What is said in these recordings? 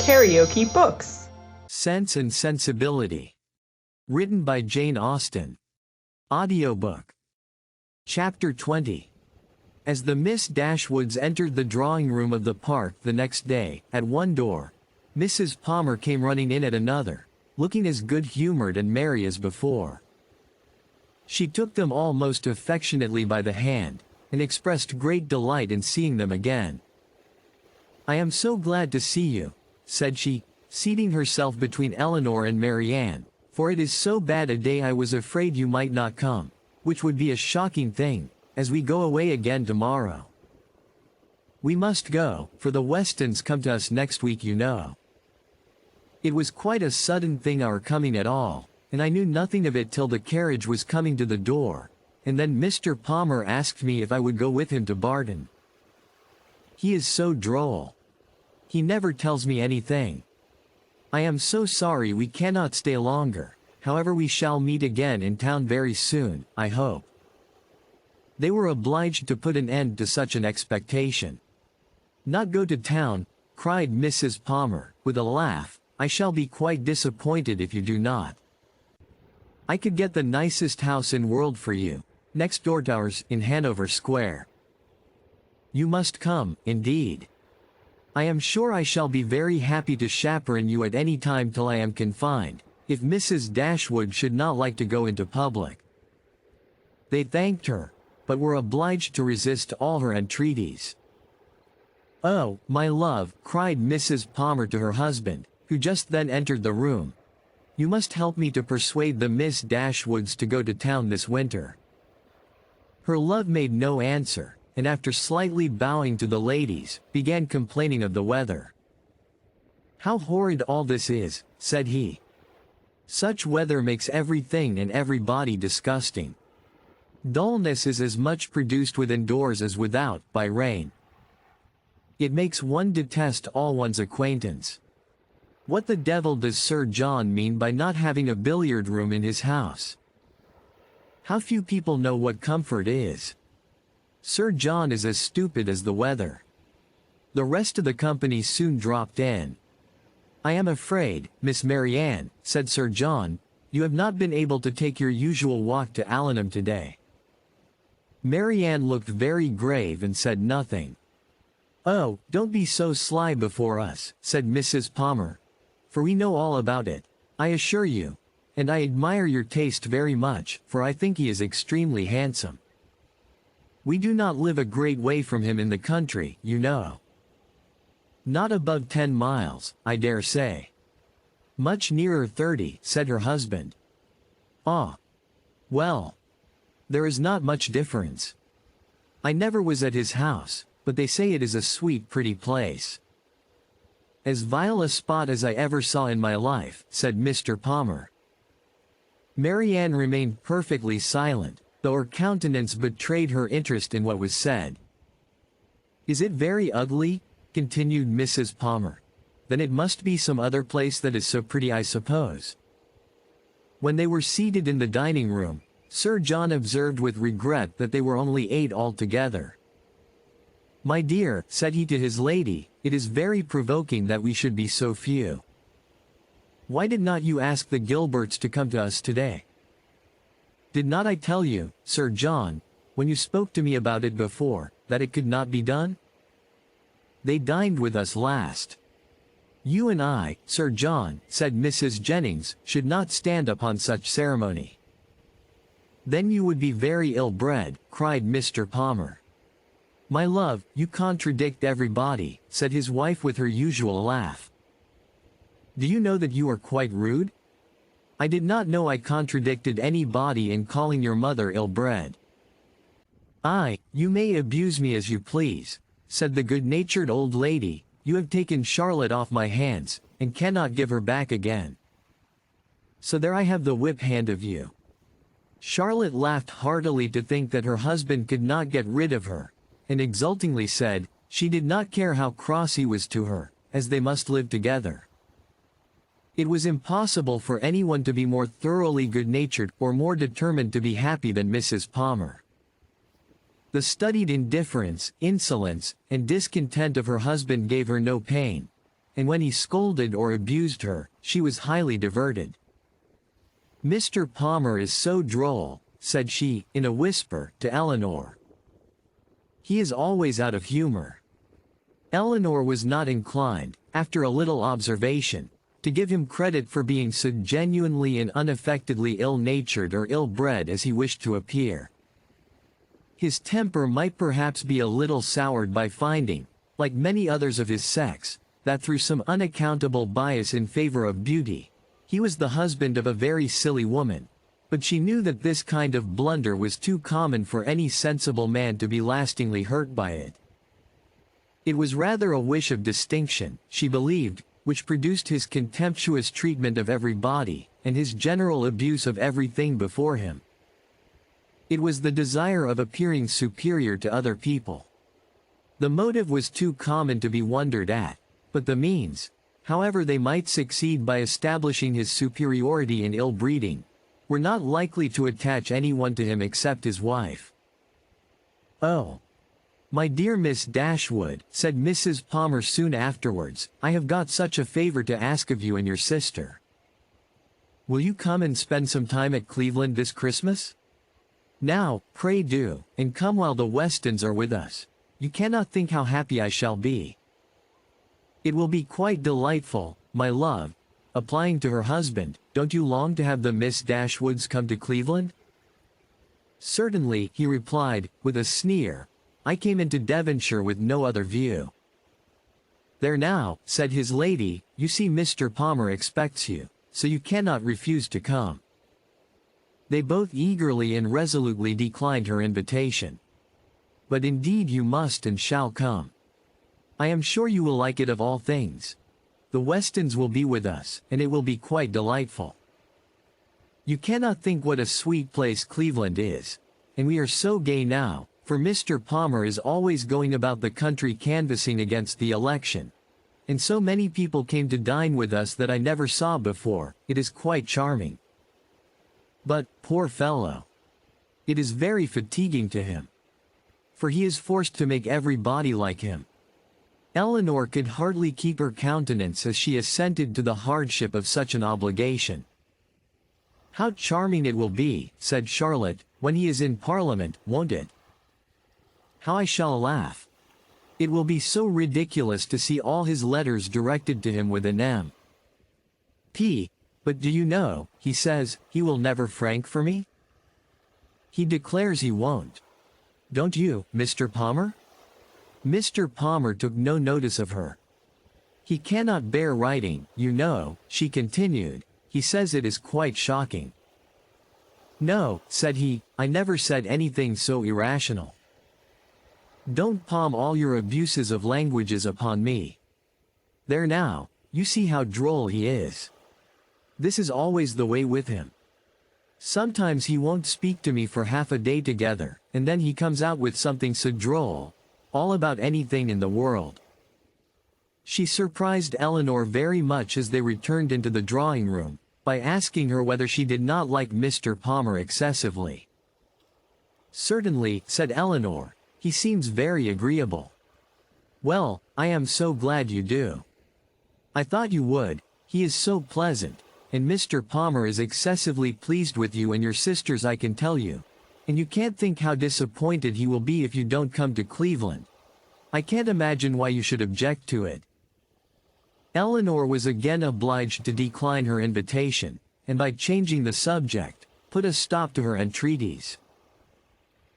KaraokeBooks. Sense and Sensibility. Written by Jane Austen. Audiobook. Chapter 20. As the Miss Dashwoods entered the drawing room of the park the next day, at one door, Mrs. Palmer came running in at another, looking as good-humored and merry as before. She took them all most affectionately by the hand, and expressed great delight in seeing them again. "I am so glad to see you," said she, seating herself between Eleanor and Marianne, "for it is so bad a day I was afraid you might not come, which would be a shocking thing, as we go away again tomorrow. We must go, for the Westons come to us next week, you know. It was quite a sudden thing our coming at all, and I knew nothing of it till the carriage was coming to the door, and then Mr. Palmer asked me if I would go with him to Barton. He is so droll. He never tells me anything. I am so sorry we cannot stay longer, however we shall meet again in town very soon, I hope." They were obliged to put an end to such an expectation. "Not go to town," cried Mrs. Palmer, with a laugh. "I shall be quite disappointed if you do not. I could get the nicest house in world for you, next door to ours, in Hanover Square. You must come, indeed. I am sure I shall be very happy to chaperon you at any time till I am confined, if Mrs. Dashwood should not like to go into public." They thanked her, but were obliged to resist all her entreaties. "Oh, my love," cried Mrs. Palmer to her husband, who just then entered the room, "you must help me to persuade the Miss Dashwoods to go to town this winter." Her love made no answer, and after slightly bowing to the ladies, began complaining of the weather. "How horrid all this is," said he. "Such weather makes everything and everybody disgusting. Dullness is as much produced within doors as without, by rain. It makes one detest all one's acquaintance. What the devil does Sir John mean by not having a billiard room in his house? How few people know what comfort is. Sir John is as stupid as the weather." The rest of the company soon dropped in. "I am afraid, Miss Marianne," said Sir John, "you have not been able to take your usual walk to Allenham today." Marianne looked very grave and said nothing. "Oh, don't be so sly before us," said Mrs. Palmer, "for we know all about it, I assure you, and I admire your taste very much, for I think he is extremely handsome. We do not live a great way from him in the country, you know. Not above 10 miles, I dare say." "Much nearer 30, said her husband. "Ah. Well. There is not much difference. I never was at his house, but they say it is a sweet pretty place." "As vile a spot as I ever saw in my life," said Mr. Palmer. Marianne remained perfectly silent, though her countenance betrayed her interest in what was said. "Is it very ugly?" continued Mrs. Palmer. "Then it must be some other place that is so pretty, I suppose." When they were seated in the dining room, Sir John observed with regret that they were only 8 altogether. "My dear," said he to his lady, "it is very provoking that we should be so few. Why did not you ask the Gilberts to come to us today? Did not I tell you, Sir John, when you spoke to me about it before, that it could not be done? They dined with us last. You and I, Sir John," said Mrs. Jennings, "should not stand upon such ceremony." "Then you would be very ill-bred," cried Mr. Palmer. "My love, you contradict everybody," said his wife with her usual laugh. "Do you know that you are quite rude? I did not know I contradicted anybody in calling your mother ill-bred." You may abuse me as you please," said the good-natured old lady, "you have taken Charlotte off my hands, and cannot give her back again. So there I have the whip hand of you." Charlotte laughed heartily to think that her husband could not get rid of her, and exultingly said, she did not care how cross he was to her, as they must live together. It was impossible for anyone to be more thoroughly good-natured or more determined to be happy than Mrs. Palmer. The studied indifference, insolence, and discontent of her husband gave her no pain, and when he scolded or abused her, she was highly diverted. "Mr. Palmer is so droll," said she, in a whisper, to Eleanor. "He is always out of humor." Eleanor was not inclined, after a little observation, to give him credit for being so genuinely and unaffectedly ill-natured or ill-bred as he wished to appear. His temper might perhaps be a little soured by finding, like many others of his sex, that through some unaccountable bias in favor of beauty, he was the husband of a very silly woman, but she knew that this kind of blunder was too common for any sensible man to be lastingly hurt by it. It was rather a wish of distinction, she believed, which produced his contemptuous treatment of everybody, and his general abuse of everything before him. It was the desire of appearing superior to other people. The motive was too common to be wondered at, but the means, however they might succeed by establishing his superiority in ill-breeding, were not likely to attach anyone to him except his wife. "Oh, my dear Miss Dashwood," said Mrs. Palmer soon afterwards, "I have got such a favor to ask of you and your sister. Will you come and spend some time at Cleveland this Christmas? Now, pray do, and come while the Westons are with us. You cannot think how happy I shall be. It will be quite delightful, my love," applying to her husband, "don't you long to have the Miss Dashwoods come to Cleveland?" "Certainly," he replied, with a sneer. "I came into Devonshire with no other view." "There now," said his lady, "you see Mr. Palmer expects you, so you cannot refuse to come." They both eagerly and resolutely declined her invitation. "But indeed you must and shall come. I am sure you will like it of all things. The Westons will be with us, and it will be quite delightful. You cannot think what a sweet place Cleveland is, and we are so gay now, for Mr. Palmer is always going about the country canvassing against the election. And so many people came to dine with us that I never saw before. It is quite charming. But, poor fellow, it is very fatiguing to him, for he is forced to make everybody like him." Eleanor could hardly keep her countenance as she assented to the hardship of such an obligation. "How charming it will be," said Charlotte, "when he is in Parliament, won't it? How I shall laugh. It will be so ridiculous to see all his letters directed to him with an M.P. But do you know, he says, he will never frank for me? He declares he won't. Don't you, Mr. Palmer?" Mr. Palmer took no notice of her. "He cannot bear writing, you know," she continued. "He says it is quite shocking." "No," said he, "I never said anything so irrational. Don't palm all your abuses of languages upon me. There now, you see how droll he is. This is always the way with him. Sometimes he won't speak to me for half a day together, and then he comes out with something so droll, all about anything in the world." She surprised Eleanor very much as they returned into the drawing-room, by asking her whether she did not like Mr. Palmer excessively. "Certainly," said Eleanor, "he seems very agreeable." "Well, I am so glad you do. I thought you would. He is so pleasant, and Mr. Palmer is excessively pleased with you and your sisters, I can tell you. And you can't think how disappointed he will be if you don't come to Cleveland. I can't imagine why you should object to it." Eleanor was again obliged to decline her invitation, and by changing the subject, put a stop to her entreaties.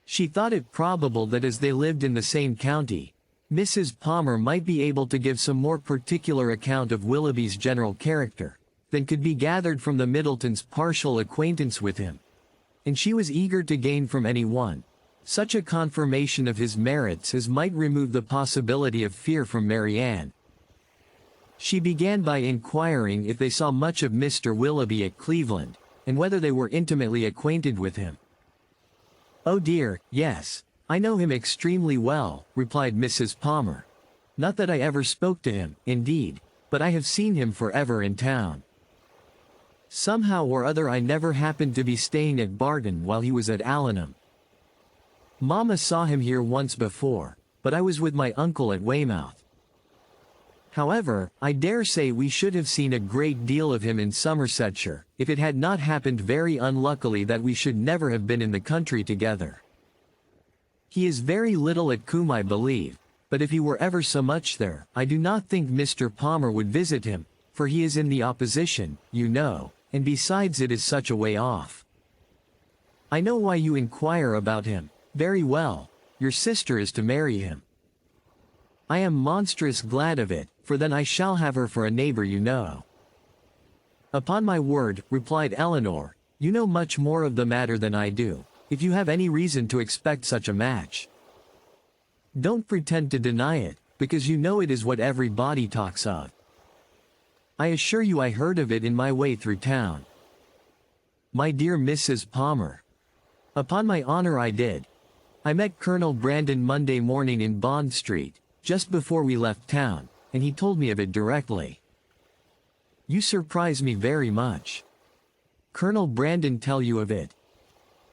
She thought it probable that as they lived in the same county, Mrs. Palmer might be able to give some more particular account of Willoughby's general character than could be gathered from the Middletons' partial acquaintance with him. And she was eager to gain from any one such a confirmation of his merits as might remove the possibility of fear from Marianne. She began by inquiring if they saw much of Mr. Willoughby at Cleveland, and whether they were intimately acquainted with him. "Oh dear, yes, I know him extremely well," replied Mrs. Palmer. "Not that I ever spoke to him, indeed, but I have seen him forever in town. Somehow or other I never happened to be staying at Barton while he was at Allenham. Mamma saw him here once before, but I was with my uncle at Weymouth. However, I dare say we should have seen a great deal of him in Somersetshire, if it had not happened very unluckily that we should never have been in the country together. He is very little at Coombe, I believe, but if he were ever so much there, I do not think Mr. Palmer would visit him, for he is in the opposition, you know, and besides it is such a way off. I know why you inquire about him. Very well, your sister is to marry him. I am monstrous glad of it, for then I shall have her for a neighbor, you know. Upon my word, replied Eleanor, you know much more of the matter than I do, if you have any reason to expect such a match. Don't pretend to deny it, because you know it is what everybody talks of. I assure you I heard of it in my way through town. My dear Mrs. Palmer. Upon my honor I did. I met Colonel Brandon Monday morning in Bond Street, just before we left town, and he told me of it directly. You surprise me very much. Colonel Brandon tell you of it?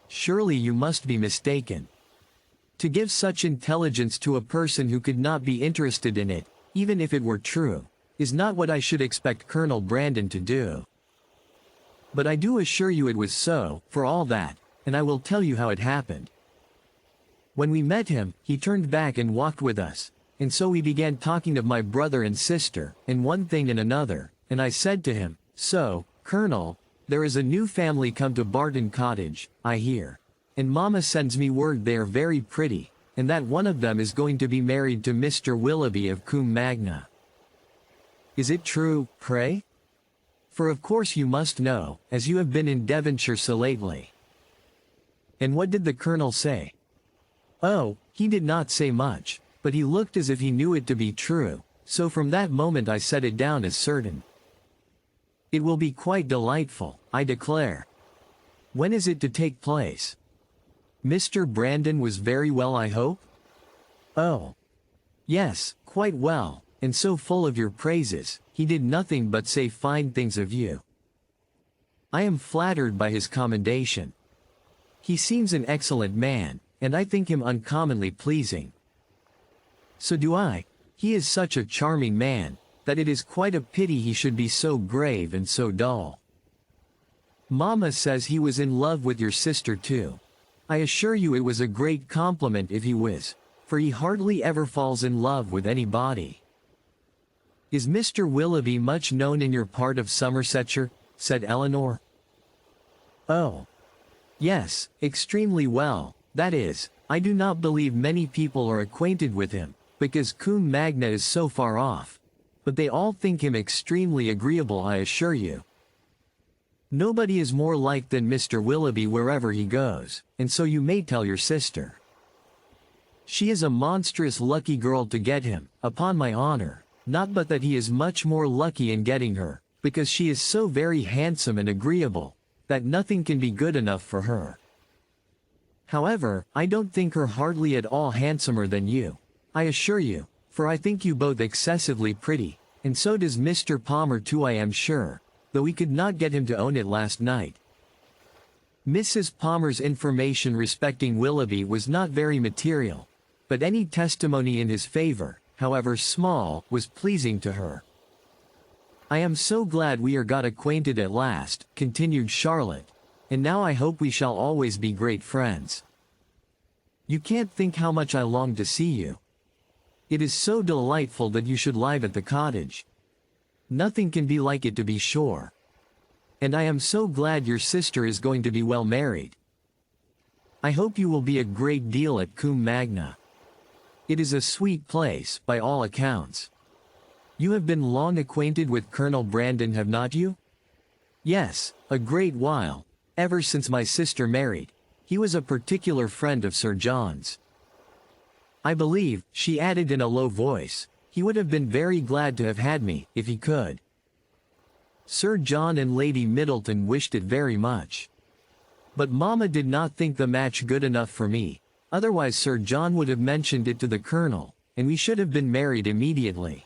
Surely you must be mistaken. To give such intelligence to a person who could not be interested in it, even if it were true, is not what I should expect Colonel Brandon to do. But I do assure you it was so, for all that, and I will tell you how it happened. When we met him, he turned back and walked with us, and so we began talking of my brother and sister, and one thing and another, and I said to him, so, Colonel, there is a new family come to Barton Cottage, I hear. And Mamma sends me word they are very pretty, and that one of them is going to be married to Mr. Willoughby of Combe Magna. Is it true, pray? For of course you must know, as you have been in Devonshire so lately. And what did the Colonel say? Oh, he did not say much, but he looked as if he knew it to be true, so from that moment I set it down as certain. It will be quite delightful, I declare. When is it to take place? Mr. Brandon was very well, I hope? Oh. Yes, quite well, and so full of your praises, he did nothing but say fine things of you. I am flattered by his commendation. He seems an excellent man, and I think him uncommonly pleasing. So do I. He is such a charming man, that it is quite a pity he should be so grave and so dull. Mamma says he was in love with your sister too. I assure you it was a great compliment if he was, for he hardly ever falls in love with anybody. Is Mr. Willoughby much known in your part of Somersetshire? Said Eleanor. Oh. Yes, extremely well, that is, I do not believe many people are acquainted with him, because Combe Magna is so far off. But they all think him extremely agreeable, I assure you. Nobody is more liked than Mr. Willoughby wherever he goes, and so you may tell your sister. She is a monstrous lucky girl to get him, upon my honor, not but that he is much more lucky in getting her, because she is so very handsome and agreeable, that nothing can be good enough for her. However, I don't think her hardly at all handsomer than you, I assure you, for I think you both excessively pretty, and so does Mr. Palmer too, I am sure, though we could not get him to own it last night. Mrs. Palmer's information respecting Willoughby was not very material, but any testimony in his favor, however small, was pleasing to her. I am so glad we are got acquainted at last, continued Charlotte, and now I hope we shall always be great friends. You can't think how much I long to see you. It is so delightful that you should live at the cottage. Nothing can be like it, to be sure. And I am so glad your sister is going to be well married. I hope you will be a great deal at Combe Magna. It is a sweet place, by all accounts. You have been long acquainted with Colonel Brandon, have not you? Yes, a great while, ever since my sister married. He was a particular friend of Sir John's. I believe, she added in a low voice, he would have been very glad to have had me, if he could. Sir John and Lady Middleton wished it very much. But Mamma did not think the match good enough for me, otherwise Sir John would have mentioned it to the Colonel, and we should have been married immediately.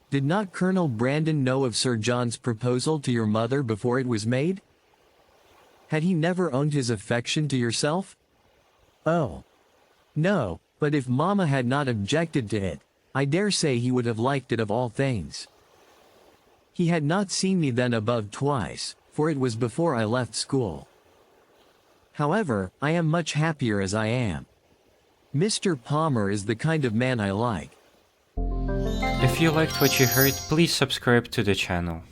Did not Colonel Brandon know of Sir John's proposal to your mother before it was made? Had he never owned his affection to yourself? Oh. No, but if Mamma had not objected to it, I dare say he would have liked it of all things. He had not seen me then above twice, for it was before I left school. However, I am much happier as I am. Mr. Palmer is the kind of man I like. If you liked what you heard, please subscribe to the channel.